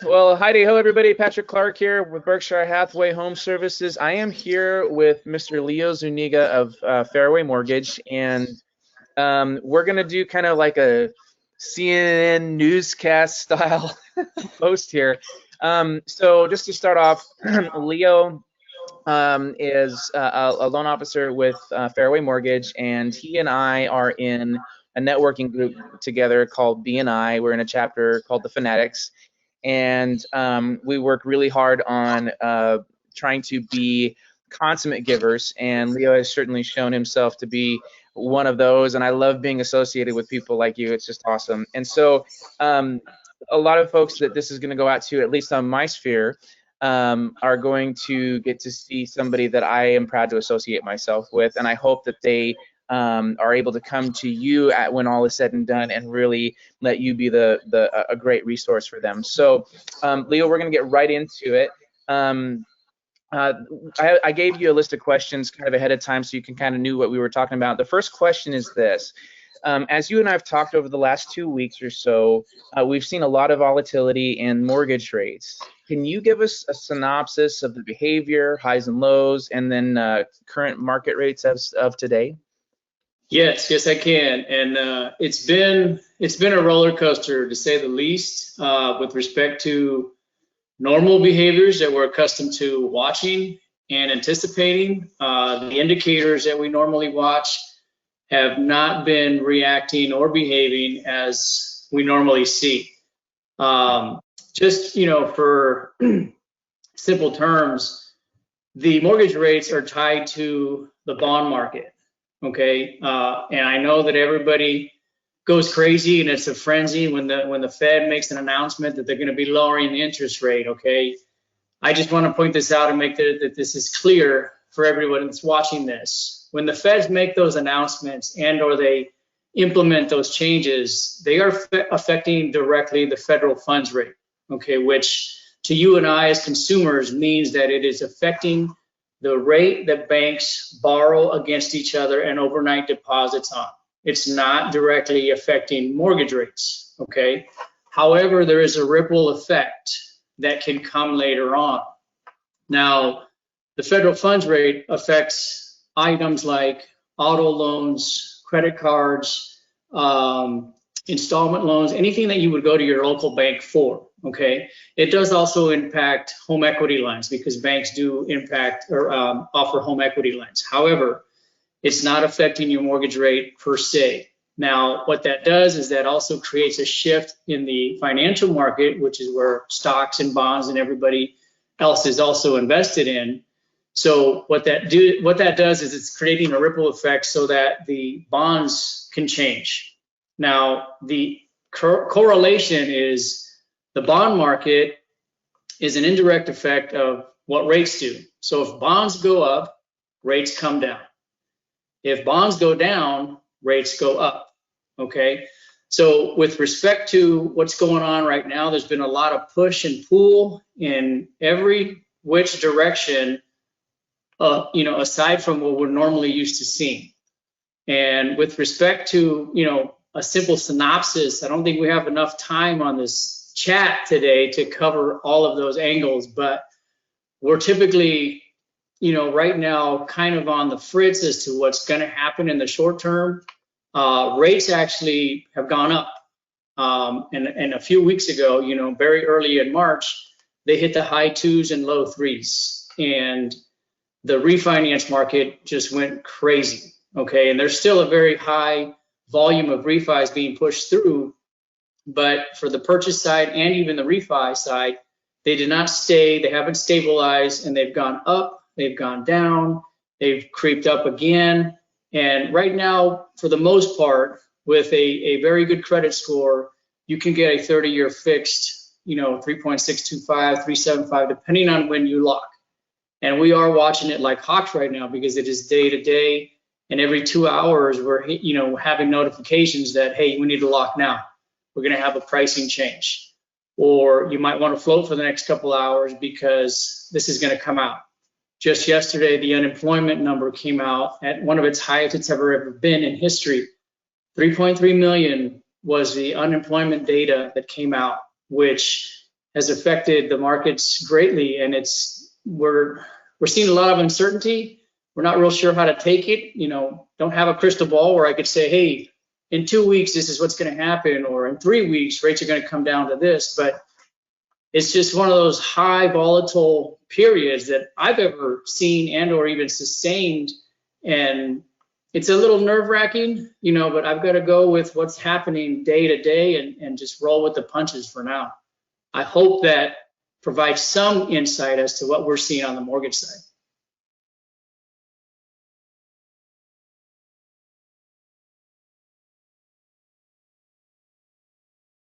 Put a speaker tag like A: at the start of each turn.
A: Well, heidi ho, everybody. Patrick Clark here with Berkshire Hathaway HomeServices. I am here with Mr. Leo Zuniga of Fairway Mortgage, and we're gonna do kind of like a CNN newscast style post here. So just to start off, Leo is a loan officer with Fairway Mortgage, and he and I are in a networking group together called BNI. We're in a chapter called the Fanatics, and we work really hard on trying to be consummate givers. And Leo has certainly shown himself to be one of those. And I love being associated with people like you. It's just awesome. And so a lot of folks that this is going to go out to, at least on my sphere, are going to get to see somebody that I am proud to associate myself with. And I hope that they are able to come to you when all is said and done, and really let you be a great resource for them. So, Leo, we're going to get right into it. I gave you a list of questions kind of ahead of time so you can kind of knew what we were talking about. The first question is this. As you and I have talked over the last 2 weeks or so, we've seen a lot of volatility in mortgage rates. Can you give us a synopsis of the behavior, highs and lows, and then current market rates of today?
B: Yes, I can. And it's been a roller coaster, to say the least, with respect to normal behaviors that we're accustomed to watching and anticipating. The indicators that we normally watch have not been reacting or behaving as we normally see. Just, for simple terms, the mortgage rates are tied to the bond market. Okay, and I know that everybody goes crazy and it's a frenzy when the Fed makes an announcement that they're going to be lowering the interest rate. Okay, I just want to point this out and make that this is clear for everyone that's watching this. When the Feds make those announcements or they implement those changes, they are affecting directly the federal funds rate. Okay, which to you and I as consumers means that it is affecting the rate that banks borrow against each other and overnight deposits on. It's not directly affecting mortgage rates, okay? However, there is a ripple effect that can come later on. Now, the federal funds rate affects items like auto loans, credit cards, installment loans, anything that you would go to your local bank for, okay? It does also impact home equity lines because banks do impact or offer home equity lines. However, it's not affecting your mortgage rate per se. Now, what that does is that also creates a shift in the financial market, which is where stocks and bonds and everybody else is also invested in. So what that does is it's creating a ripple effect so that the bonds can change. Now, the correlation is the bond market is an indirect effect of what rates do. So if bonds go up, rates come down. If bonds go down, rates go up, okay? So with respect to what's going on right now, there's been a lot of push and pull in every which direction, aside from what we're normally used to seeing. And with respect to, a simple synopsis, I don't think we have enough time on this chat today to cover all of those angles, but we're typically, right now kind of on the fritz as to what's going to happen in the short term. Rates actually have gone up. And a few weeks ago, very early in March, they hit the high 2s and low 3s. And the refinance market just went crazy. Okay, and there's still a very high volume of refis being pushed through, but for the purchase side and even the refi side, they did not stay, they haven't stabilized, and they've gone up, they've gone down, they've creeped up again. And right now, for the most part, with a very good credit score, you can get a 30-year fixed, 3.625, 3.75, depending on when you lock. And we are watching it like hawks right now because it is day to day. And every 2 hours, we're having notifications that, hey, we need to lock now. We're going to have a pricing change. Or you might want to float for the next couple hours because this is going to come out. Just yesterday, the unemployment number came out at one of its highest it's ever been in history. 3.3 million was the unemployment data that came out, which has affected the markets greatly, and we're seeing a lot of uncertainty. We're not real sure how to take it. Don't have a crystal ball where I could say, hey, in 2 weeks this is what's going to happen, or in 3 weeks rates are going to come down to this. But it's just one of those high volatile periods that I've ever seen and or even sustained, and it's a little nerve-wracking, but I've got to go with what's happening day to day and just roll with the punches for now. I hope that provides some insight as to what we're seeing on the mortgage side.